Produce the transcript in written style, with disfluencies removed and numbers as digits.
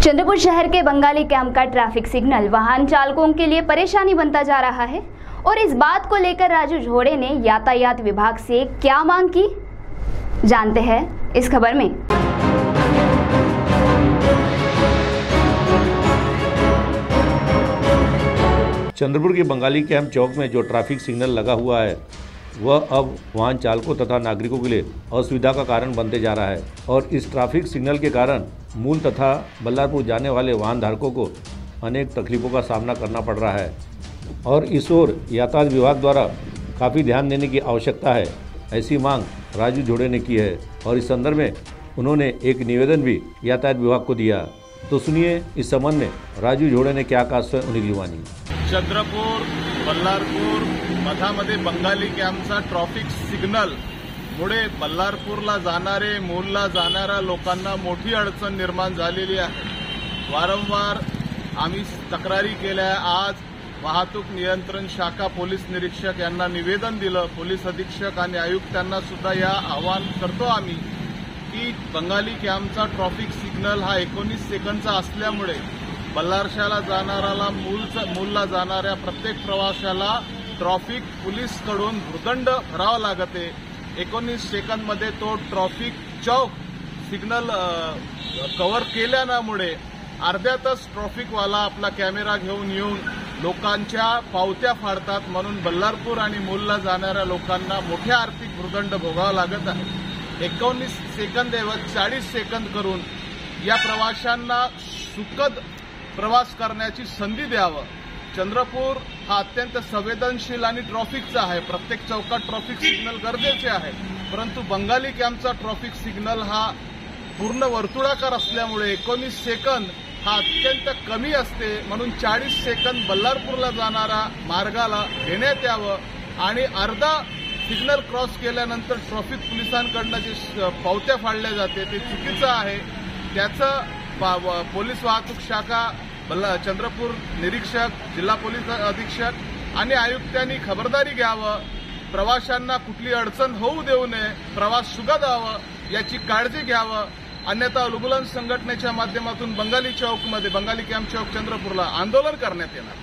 चंद्रपुर शहर के बंगाली कैंप का traffic signal वाहन चालकों के लिए परेशानी बनता जा रहा है और इस बात को लेकर राजू झोड़े ने यातायात विभाग से क्या मांग की, जानते हैं इस खबर में। चंद्रपुर के बंगाली कैंप चौक में जो ट्रैफिक सिग्नल लगा हुआ है वह अब वाहन चालकों तथा नागरिकों के लिए असुविधा का कारण बनते जा रहा है और इस ट्रैफिक सिग्नल के कारण मूल तथा बल्लारपुर जाने वाले वाहन धारकों को अनेक तकलीफों का सामना करना पड़ रहा है और इस ओर यातायात विभाग द्वारा काफ़ी ध्यान देने की आवश्यकता है, ऐसी मांग राजू झोड़े ने की है और इस संदर्भ में उन्होंने एक निवेदन भी यातायात विभाग को दिया। तो सुनिए इस संबंध में राजू झोड़े ने क्या कहा, स्वयं उन्हीं की जुबानी। चंद्रपूर बल्लारपूर मधामध्ये बंगाली कॅम्पचा ट्रॅफिक सिग्नल मुळे बल्लारपूरला जाणारे मूलला जाणाऱ्या लोकांना मोठी अडचण निर्माण झालेली आहे। वारंवार आम्ही तक्रारी केल्या। आज वाहतूक नियंत्रण शाखा पोलीस निरीक्षक यांना निवेदन दिलं। पोलीस अधीक्षक आणि आयुक्तांना सुद्धा या आवाहन करतो आम्ही की बंगाली कॅम्पचा ट्रॅफिक सिग्नल हा 19 सेकंदचा असल्यामुळे बल्लारशाला जाणाऱ्याला मूलला जाणाऱ्या प्रत्येक प्रवाशाला ट्रॅफिक पोलीस कडून भूर्दंड भरावा लागते। 19 सेकंदमध्ये तो ट्रॅफिक चौक सिग्नल कव्हर केल्यामुळे अर्ध्या तास ट्रॅफिकवाला आपला कॅमेरा घेऊन येऊन लोकांच्या पावत्या फाडतात, म्हणून बल्लारपूर आणि मूलला जाणाऱ्या लोकांना मोठ्या आर्थिक भूर्दंड भोगावा लागत आहे। 19 सेकंदाऐवजी 40 सेकंद करून या प्रवाशांना सुखद प्रवास करण्याची संधी द्यावं। चंद्रपूर हा अत्यंत संवेदनशील आणि ट्रॅफिकचा आहे। प्रत्येक चौकात ट्रॅफिक सिग्नल गरजेचे आहे, परंतु बंगाली कॅम्पचा ट्रॅफिक सिग्नल हा पूर्ण वर्तुळाकार असल्यामुळे 19 सेकंद हा अत्यंत कमी असते, म्हणून 40 सेकंद बल्लारपूरला जाणारा मार्गाला देण्यात यावं आणि अर्धा सिग्नल क्रॉस केल्यानंतर ट्रॅफिक पोलिसांकडून जे पावत्या फाडल्या जाते ते चुकीचं आहे। त्याचं पोलीस वाहतूक शाखा चंद्रपूर निरीक्षक, जिल्हा पोलीस अधीक्षक आणि आयुक्तांनी खबरदारी घ्यावं। प्रवाशांना कुठली अडचण होऊ देऊ नये, प्रवास सुखद व्हावा याची काळजी घ्यावं। अन्यथा उलगुलन संघटनेच्या माध्यमातून बंगाली कॅम्प चौक चंद्रपूरला आंदोलन करण्यात येणार।